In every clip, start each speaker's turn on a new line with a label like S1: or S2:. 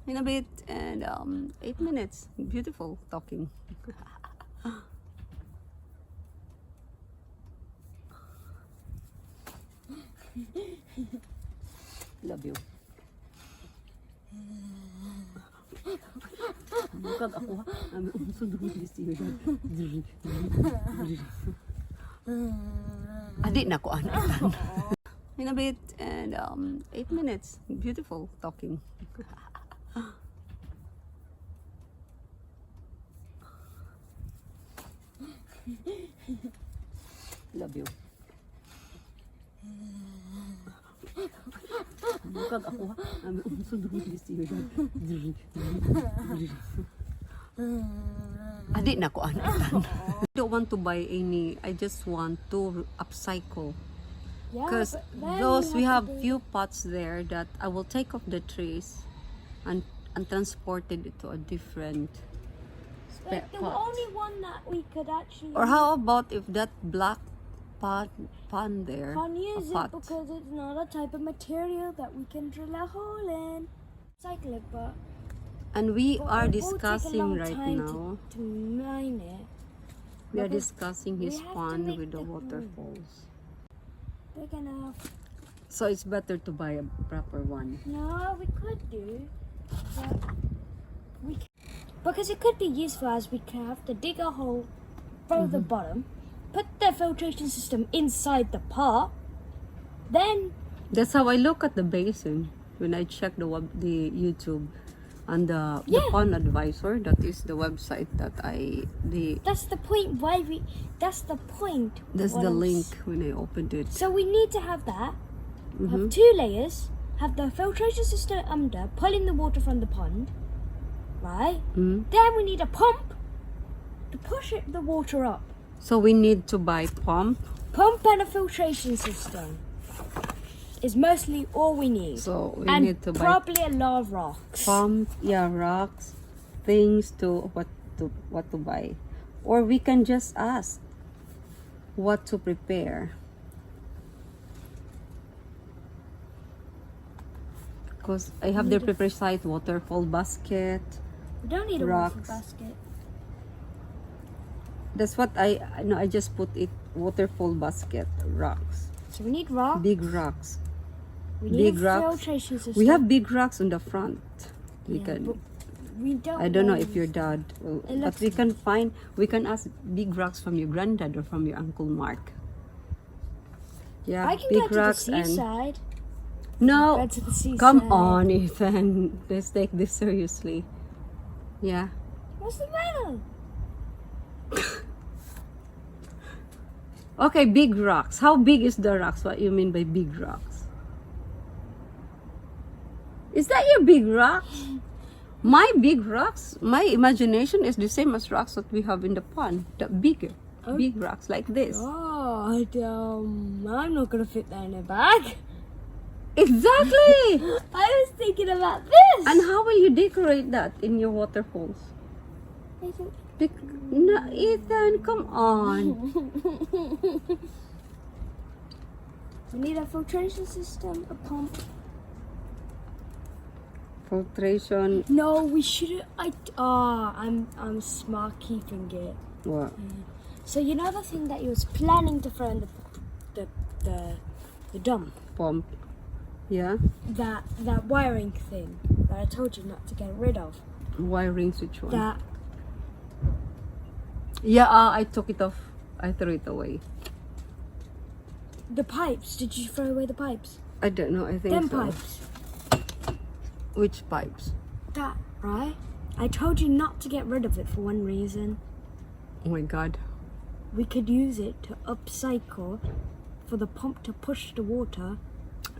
S1: in a bit, and 8 minutes. Beautiful talking. Love you. Bukan ako ha. Adik na ko anak. In a bit, and 8 minutes. Beautiful talking. Love you. Bukan ako ha. Adik na ko anak. I don't want to buy any. I just want to upcycle. Because those we have few pots there that I will take off the trees and transport it to a different
S2: Like the
S1: pot.
S2: only one that we could actually
S1: Or how about if that black pot there,
S2: can't use
S1: a pot.
S2: it because it's not a type of material that we can drill a hole in. Cycle it, but
S1: And we
S2: but
S1: are
S2: it will take a
S1: discussing
S2: long
S1: right
S2: time
S1: now.
S2: to mine it.
S1: We are
S2: because
S1: discussing
S2: we
S1: his
S2: have to
S1: pond
S2: make
S1: with the
S2: the hole.
S1: waterfalls.
S2: Big enough.
S1: So it's better to buy a proper one.
S2: No, we could do, but we can, because it could be useful as we could have to dig a hole from the bottom, put the filtration system inside the pot, then
S1: That's how I look at the basin when I check the YouTube and the pond advisor. That is the website that
S2: that's the point why we. That's the point.
S1: that's
S2: what
S1: the
S2: I'm
S1: link
S2: s-
S1: when I opened it.
S2: So we need to have that. Have 2 layers. Have the filtration system under, pulling the water from the pond, right?
S1: Mm.
S2: Then we need a pump to push the water up.
S1: So we need to buy pump.
S2: Pump and a filtration system is mostly all we need.
S1: So we
S2: and
S1: need to buy
S2: probably a lot of rocks.
S1: pump, rocks, things to what to buy, or we can just ask what to prepare. Because I have their prepared site, waterfall basket.
S2: We don't need a
S1: Rocks.
S2: water basket.
S1: That's what I know. I just put it waterfall basket rocks,
S2: So we need rocks.
S1: big rocks.
S2: We need
S1: big
S2: a
S1: rocks.
S2: filtration system.
S1: We have big rocks on the front. We
S2: Yeah,
S1: can.
S2: but we don't.
S1: I don't know
S2: want-
S1: if your dad will,
S2: It
S1: but
S2: looks
S1: we can find. We can ask big rocks from your granddad or from your uncle Mark. Yeah,
S2: I can
S1: big
S2: go to the
S1: rocks and
S2: seaside.
S1: no.
S2: Go to the seaside.
S1: Come on, Ethan. Let's take this seriously. Yeah.
S2: What's the matter?
S1: Okay, big rocks. How big is the rocks? What you mean by big rocks? Is that your big rocks? My big rocks, my imagination is the same as rocks that we have in the pond. The bigger, big rocks like this.
S2: Oh, I'm not gonna fit that in a bag.
S1: Exactly.
S2: I was thinking about this.
S1: And how will you decorate that in your waterfalls?
S2: I think-
S1: No, Ethan, come on.
S2: we need a filtration system, a pump.
S1: Filtration.
S2: No, we shouldn't. I'm smart keeping it.
S1: What?
S2: So you know the thing that you was planning to throw in the dump,
S1: Pump. Yeah.
S2: that wiring thing that I told you not to get rid of.
S1: Wiring switch one.
S2: That
S1: Yeah, I took it off. I threw it away.
S2: the pipes. Did you throw away the pipes?
S1: I don't know. I think
S2: Them
S1: so.
S2: pipes.
S1: Which pipes?
S2: That right? I told you not to get rid of it for one reason.
S1: Oh my God.
S2: We could use it to upcycle for the pump to push the water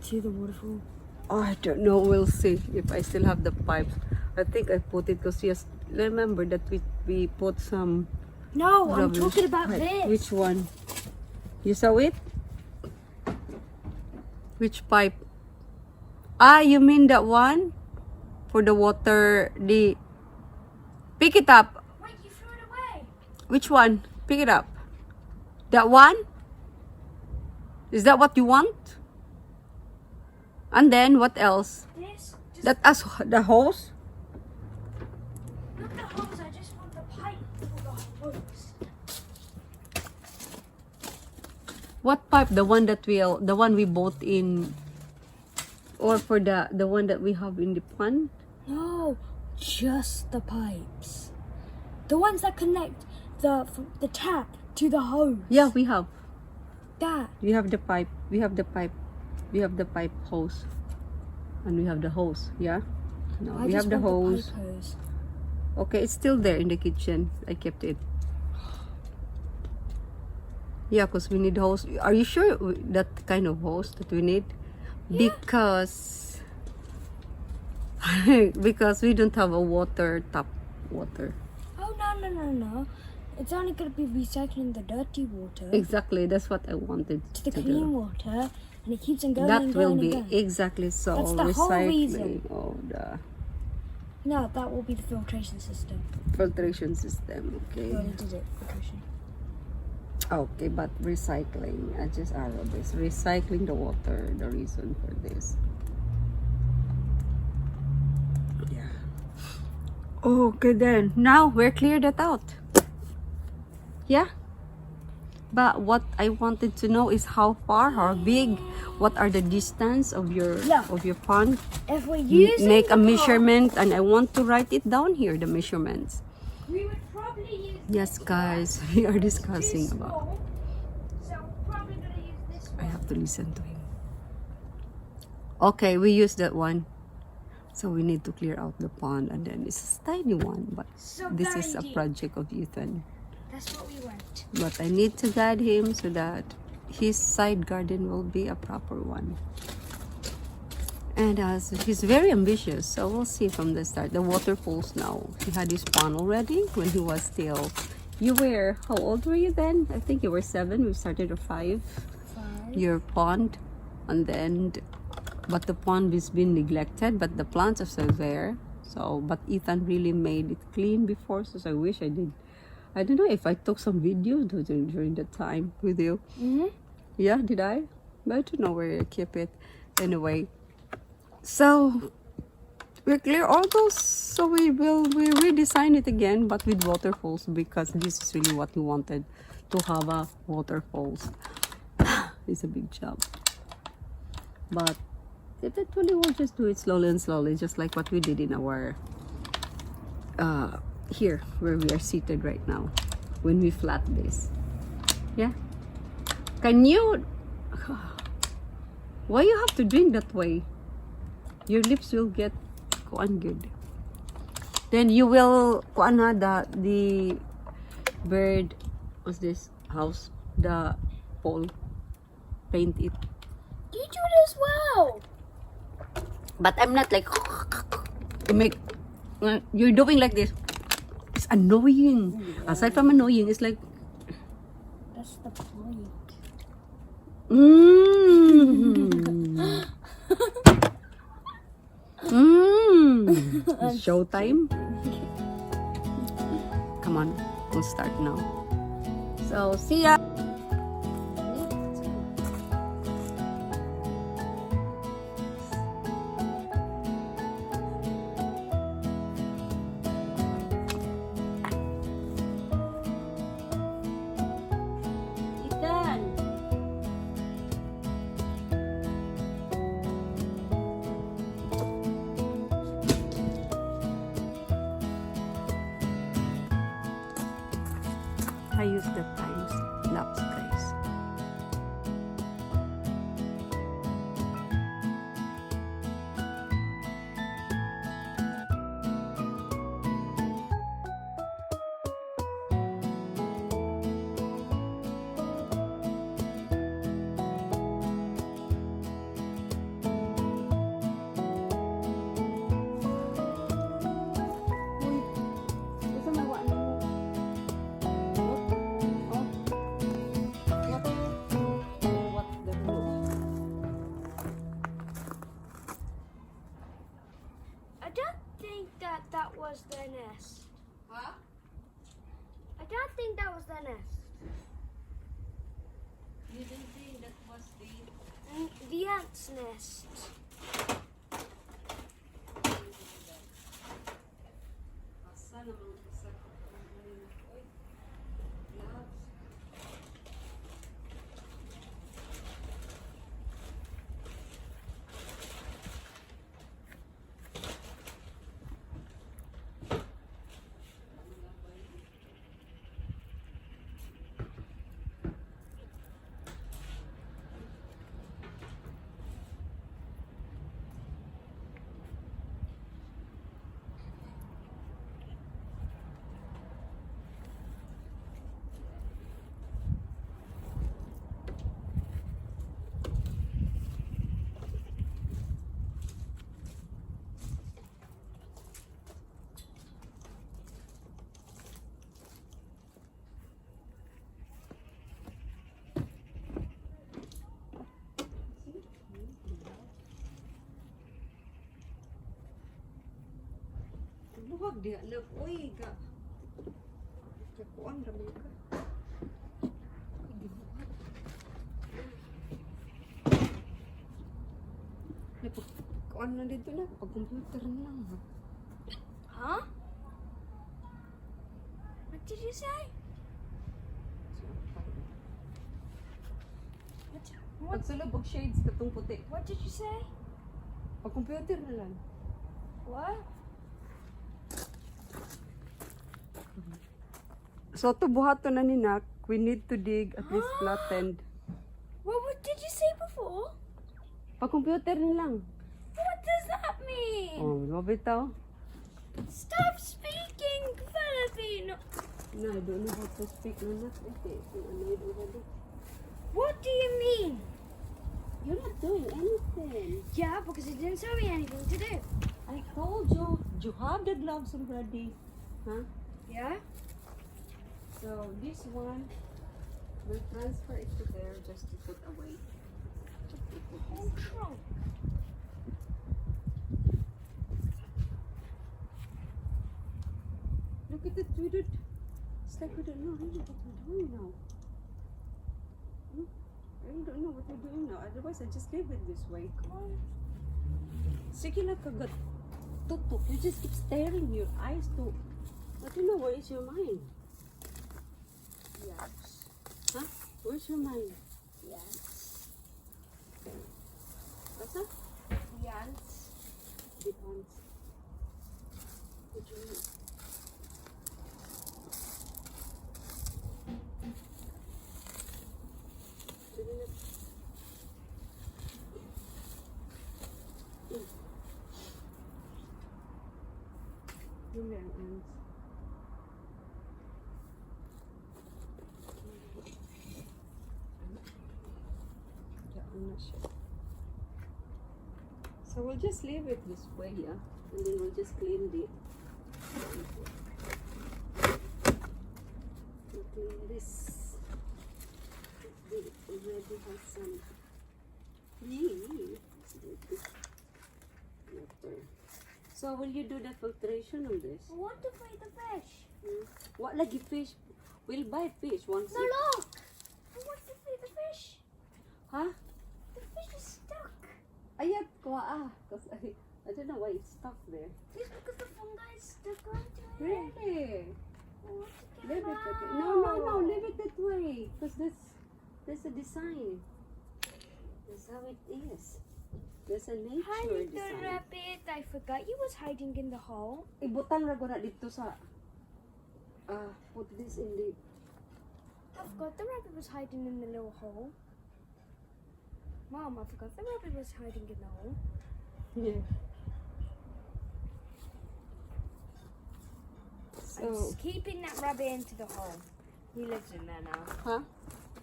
S2: to the waterfall.
S1: Oh, I don't know. We'll see if I still have the pipes. I think I put it because yes, remember that we put some.
S2: No, I'm
S1: rubbish
S2: talking about
S1: pipe.
S2: this.
S1: Which one? You saw it? Which pipe? Ah, you mean that one? For the water, pick it up.
S2: Wait, you threw it away.
S1: Which one? Pick it up. That one? Is that what you want? And then what else?
S2: This. Just
S1: That as the hose? What pipe? The one that the one we bought in, or for the one that we have in the pond?
S2: No, just the pipes. The ones that connect the tap to the hose.
S1: Yeah, we have.
S2: That.
S1: We have the pipe. We have the pipe. We have the pipe hose, and we have the hose. Yeah. No,
S2: I
S1: we
S2: just
S1: have the
S2: want
S1: hose.
S2: pipe hose.
S1: Okay, it's still there in the kitchen. I kept it. Yeah, because we need hose. Are you sure that kind of hose that we need?
S2: Yeah.
S1: Because because we don't have a tap water.
S2: Oh no. It's only going to be recycling the dirty water
S1: Exactly, that's what I wanted
S2: to the
S1: to
S2: clean
S1: do.
S2: water, and it keeps on going
S1: That
S2: and
S1: will
S2: going
S1: be
S2: and going.
S1: exactly so.
S2: That's the whole reason.
S1: Recycling of the
S2: No, that will be the filtration system.
S1: filtration system.
S2: We
S1: Okay.
S2: already did it. Filtration.
S1: Okay, but recycling. I just arrow this. Recycling the water. The reason for this. Yeah. Okay then. Now we're cleared that out. Yeah. But what I wanted to know is how far, how big, what are the distance of your
S2: Yeah.
S1: pond.
S2: If we're using
S1: Make a
S2: the
S1: measurement, and I want to write it down here. The measurements.
S2: pond, we would probably use.
S1: Yes, guys, we are
S2: It's
S1: discussing
S2: too
S1: about.
S2: small, so we're probably gonna use this
S1: I
S2: one.
S1: have to listen to him. Okay, we use that one. So we need to clear out the pond, and then it's a tiny one, but
S2: So
S1: this is a
S2: tiny.
S1: project of Ethan.
S2: That's what we want.
S1: But I need to guide him so that his side garden will be a proper one. And he's very ambitious, so we'll see from the start. The waterfalls now. He had his pond already when he was still. You were, how old were you then? I think you were 7. We started at 5.
S2: 5.
S1: Your pond, and then, but the pond has been neglected, but the plants are still there. So, but Ethan really made it clean before, so I wish I did. I don't know if I took some videos during that time with you.
S2: Mm-hmm.
S1: Yeah, did I? But I don't know where I keep it. Anyway, so we clear all those. So we redesign it again, but with waterfalls, because this is really what we wanted, to have a waterfalls. It's a big job, but eventually we'll just do it slowly and slowly, just like what we did in our here where we are seated right now when we flat this. Yeah, can you why you have to drink that way? Your lips will get kuan good. Then you will kuan na the bird, what's this house, the pole, paint it.
S2: You do it as well.
S1: But I'm not like to make. You're doing like this. It's annoying. Aside from annoying, it's like.
S2: That's the point.
S1: It's showtime. Come on, we'll start now. So see ya. I use the times lapse, guys.
S2: I don't think that was their nest.
S1: Huh?
S2: I don't think that was their nest.
S1: You didn't think that was
S2: The ant's nest.
S1: Diha na, uy, ka. Kakuan, ramay ka. Gibuhat. Kuan na dito na, pag-computer na lang. Ha?
S2: Huh? What did you say? What?
S1: Pagsulog og shades katong puti.
S2: What did you say?
S1: Pag-computer na lang.
S2: What?
S1: So, to buhaton na ni Nak, we need to dig at least flattened.
S2: What did you say before?
S1: Pag-computer na lang.
S2: What does that mean?
S1: Oh, mabitaw.
S2: Stop speaking Filipino.
S1: No, I don't know how to speak na Nak. Okay, already.
S2: What do you mean?
S1: You're not doing anything.
S2: Yeah, because you didn't tell me anything to do.
S1: I told you, you have the gloves already. Huh?
S2: Yeah?
S1: So this one, we'll transfer it to there just to put away.
S2: What's wrong?
S1: Look at it, we did. It's like we don't know really what we're doing now. I really don't know what we're doing now. Otherwise, I just leave it this way. Come on. Sige lang kagat. Tutok. You just keep staring your eyes to. I don't know, where is your mind?
S2: Yes.
S1: Huh? Where's your mind?
S2: Yes.
S1: What's that?
S2: Yes.
S1: Depends. What do you mean? Yung very ends. Yeah, I'm not sure. So we'll just leave it this way, yeah? And then we'll just clean the... We'll clean this. It already has some... Water. So will you do the filtration on this?
S2: I want to feed the fish.
S1: What lagi fish? We'll buy fish once.
S2: No, look! I want to feed the fish.
S1: Huh?
S2: The fish is stuck.
S1: Ayat ko because I don't know why it's stuck there.
S2: It's because the fungi is stuck onto it.
S1: Really?
S2: I want to get
S1: Leave
S2: him
S1: it that way.
S2: out.
S1: No, leave it that way. Because there's a design. That's how it is. There's a nature
S2: Hi, little
S1: design.
S2: rabbit. I forgot you was hiding in the hole.
S1: Ibutang ra ko na dito sa put this in the
S2: I forgot the rabbit was hiding in the little hole. Mom, I forgot the rabbit was hiding in the hole.
S1: yeah.
S2: I'm
S1: So,
S2: just keeping that rabbit into the hole. He lives in there now.
S1: huh?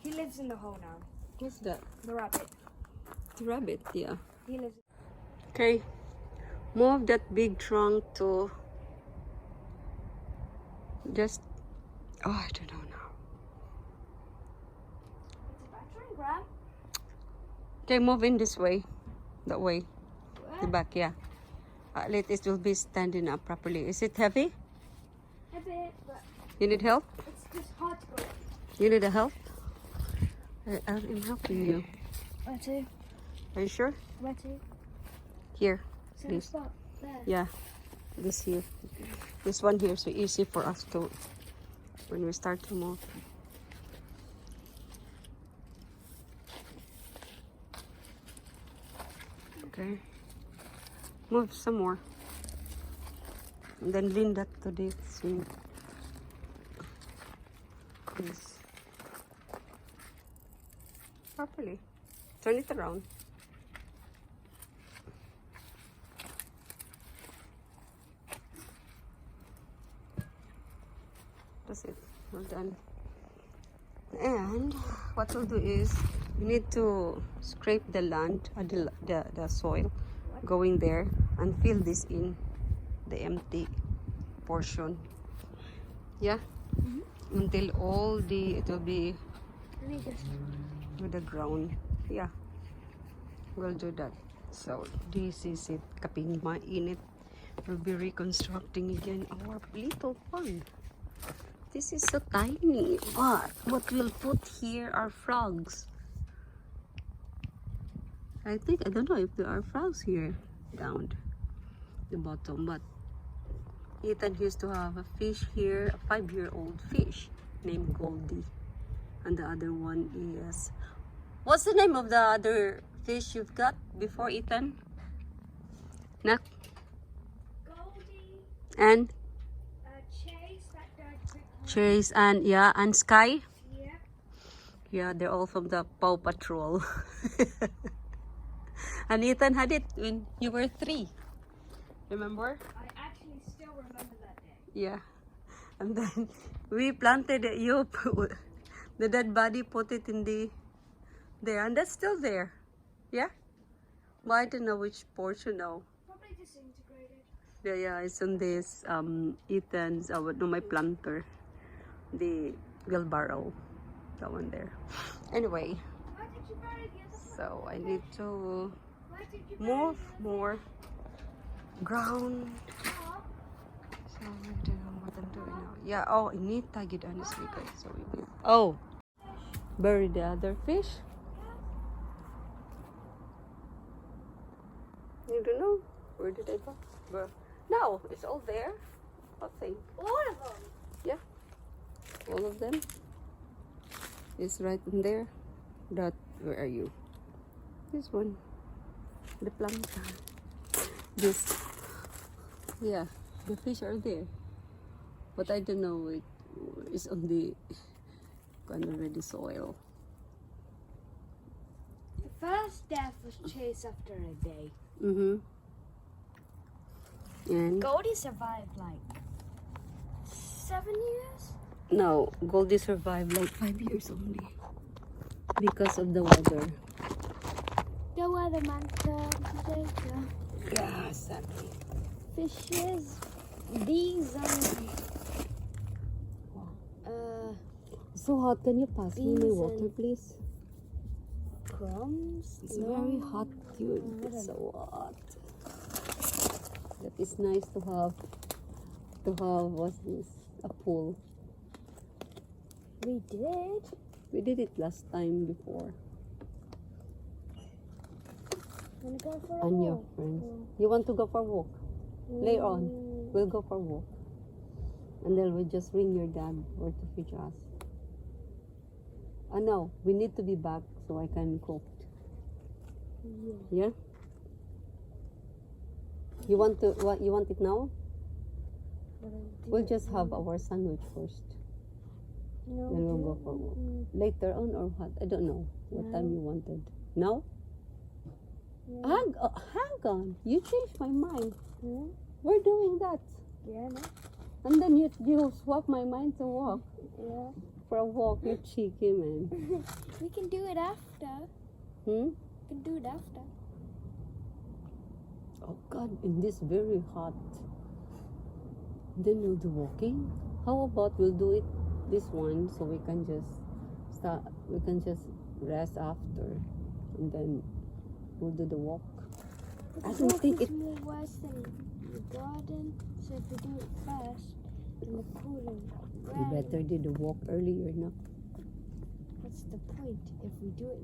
S2: He lives in the hole now.
S1: What's that?
S2: The rabbit.
S1: The rabbit, yeah.
S2: He lives.
S1: Okay. Move that big trunk to just I don't know now.
S2: It's a battering ram.
S1: Okay, move in this way. That way. The
S2: What?
S1: back, yeah. At least it will be standing up properly. Is it heavy?
S2: A bit, but
S1: You need help?
S2: it's just hard to go.
S1: You need a help? I'm helping you.
S2: Where to?
S1: Are you sure?
S2: Where to?
S1: Here,
S2: So the
S1: please.
S2: spot there.
S1: Yeah. This here. This one here, so easy for us to when we start to move. Okay. Move some more. And then lean that to the swing. Yes. Properly. Turn it around. That's it. We're done. And what we'll do is we need to scrape the land, the soil going there, and fill this in the empty portion. Yeah. Until all it will be
S2: Let me just.
S1: to the ground. Yeah. We'll do that. So this is it. Kaping mainit. We'll be reconstructing again our little pond. This is so tiny, but what we'll put here are frogs. I don't know if there are frogs here down the bottom, but Ethan used to have a fish here, a 5-year-old fish named Goldie. And the other one is, what's the name of the other fish you've got before, Ethan? Nak?
S2: Goldie,
S1: And
S2: Chase, that died quickly.
S1: Chase and yeah, and Sky.
S2: Yeah.
S1: Yeah, they're all from the Paw Patrol. And Ethan had it when you were 3. Remember?
S2: I actually still remember that day.
S1: Yeah. And then we planted it. You put the dead body, put it in there, and that's still there. Yeah. But I don't know which portion now.
S2: Probably disintegrated.
S1: Yeah, it's on this Ethan's no, my planter, the wheelbarrow, that one there. Anyway,
S2: Why did you bury the other one?
S1: so I need to
S2: Why did you
S1: move more ground.
S2: Mom?
S1: So I don't know what I'm doing now. Yeah. Oh, I need tagid honestly, guys. So we will. Oh, bury the other fish. You don't know where did I go? No, it's all there. Nothing.
S2: All of them.
S1: Yeah, all of them is right in there. That, where are you? This one, the planta. This, yeah, the fish are there, but I don't know, it is on the kind of ready soil.
S2: The first death was Chase after a day.
S1: And
S2: Goldie survived like 7 years.
S1: no, Goldie survived like 5 years only because of the weather.
S2: The weatherman comes later.
S1: Yeah, exactly.
S2: Fishes. These
S1: So hot. Can you pass me my
S2: Beans
S1: water,
S2: and-
S1: please?
S2: crumbs.
S1: It's very hot, dude. It's so hot. That is nice to have. What's this? A pool.
S2: We did.
S1: We did it last time before.
S2: Wanna go for a
S1: And your
S2: walk?
S1: friends. You want to go for a walk? Later on, we'll go for a walk. And then we'll just ring your dad or to fetch us. No, we need to be back so I can cook.
S2: Yeah.
S1: Yeah? You want it now? We'll just have our sandwich first.
S2: No,
S1: Then we'll go for a walk. Later on or what? I don't know what time you wanted. Now? Hang on. You changed my mind. We're doing that.
S2: Yeah, no.
S1: And then you swap my mind to walk.
S2: Yeah.
S1: For a walk, you cheeky man.
S2: We can do it after.
S1: Hmm?
S2: We can do it after.
S1: Oh God, in this very hot. Then we'll do walking. How about we'll do it this one so we can just start. We can just rest after, and then we'll do the walk. I don't think it.
S2: more worse than the garden. So if we do it first, in the cooler
S1: You better do the walk earlier, no?
S2: What's the point? If we do it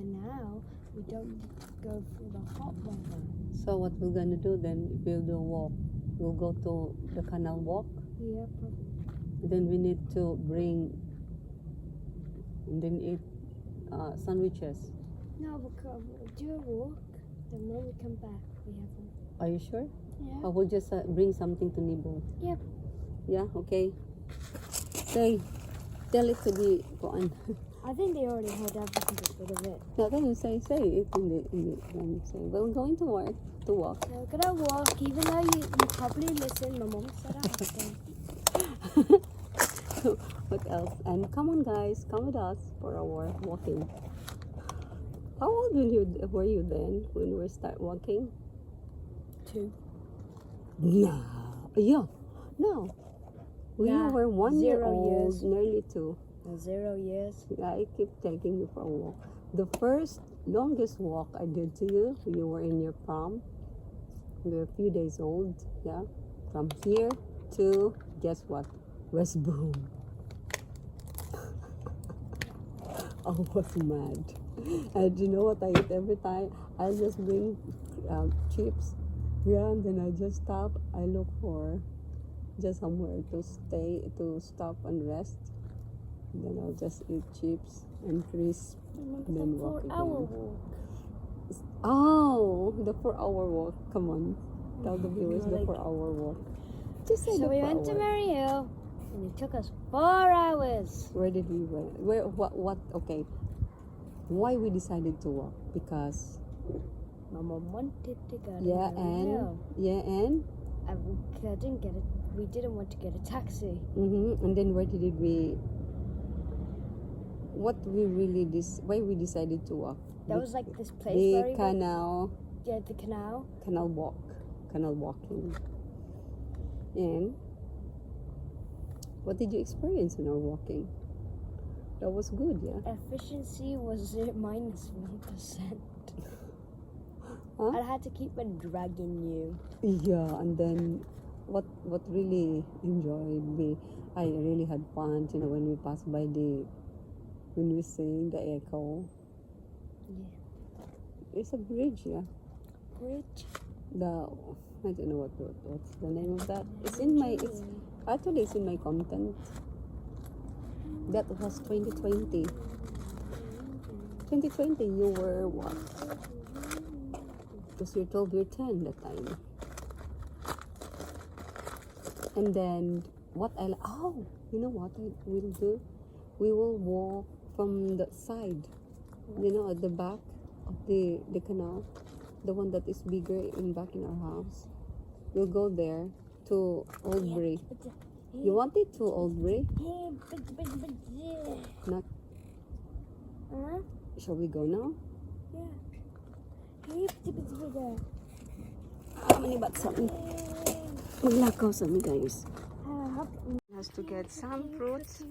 S2: now, we don't go through the hot weather.
S1: So what we're gonna do then? If we'll do a walk, we'll go to the canal walk.
S2: Yeah, probably.
S1: Then we need to bring and then eat sandwiches.
S2: No, because we'll do a walk. Then when we come back, we have one.
S1: Are you sure?
S2: Yeah.
S1: I will just bring something to nibble.
S2: Yep.
S1: Yeah, okay. Tell it to the Koan.
S2: I think they already heard every single bit of it.
S1: No, then you say it in the say we're going to walk.
S2: We're gonna walk, even though you probably listen. My mom said I have to.
S1: What else? And come on, guys, come with us for our walking. How old were you then when we start walking?
S2: 2.
S1: No. Yeah. No. We
S2: Yeah,
S1: were 1 year
S2: 0
S1: old,
S2: years.
S1: nearly 2.
S2: 0 years.
S1: I keep taking you for a walk. The first longest walk I did to you, you were in your prom. We're a few days old, yeah. From here to, guess what? West Broom. I was mad. And you know what I eat every time? I just bring chips. Yeah, and then I just stop. I look for just somewhere to stop and rest. Then I'll just eat chips and crisp. Then walk again. Oh, the 4-hour walk. Come on. Tell the viewers the 4-hour walk. Just say
S2: So
S1: the
S2: we
S1: 4
S2: went to
S1: hour.
S2: Mary Hill, and it took us 4 hours.
S1: Where did we went? Where, what, okay. Why we decided to walk? Because,
S2: My mom wanted to go to
S1: yeah,
S2: Mary Hill.
S1: and
S2: We didn't want to get a taxi.
S1: and then where did we, why we decided to walk?
S2: That was like this place
S1: The
S2: where we went.
S1: canal
S2: The canal.
S1: canal walking. And what did you experience in our walking? That was good, yeah.
S2: Efficiency was minus 1%.
S1: Huh?
S2: I had to keep on dragging you.
S1: Yeah, and then what really enjoyed me, I really had fun, you know, when we passed by when we sing the echo.
S2: Yeah.
S1: It's a bridge, yeah.
S2: Bridge.
S1: I don't know what's the name of that. It's in my content. That was 2020. 2020, you were what? Because you're 12, you're 10 that time. And then you know what I will do? We will walk from the side, you know, at the back of the canal, the one that is bigger back in our house. We'll go there to Oldbury. You want it to Oldbury? Not. Shall we go now? How many bats are maglakaw sa mi, guys? Has to get some fruits.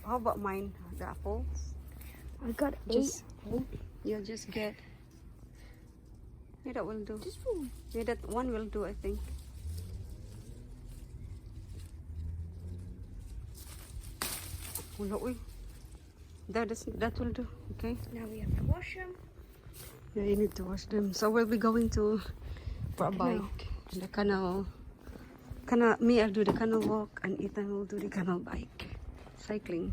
S1: How about mine? The apples?
S2: I got 8.
S1: You'll just get. Yeah, that will do.
S2: Just one.
S1: Yeah, that one will do, I think. Wala, uy. That will do. Okay.
S2: Now we have to wash them.
S1: Yeah, you need to wash them. So we'll be going for a bike. The canal. Me, I'll do the canal walk, and Ethan will do the canal bike. Cycling.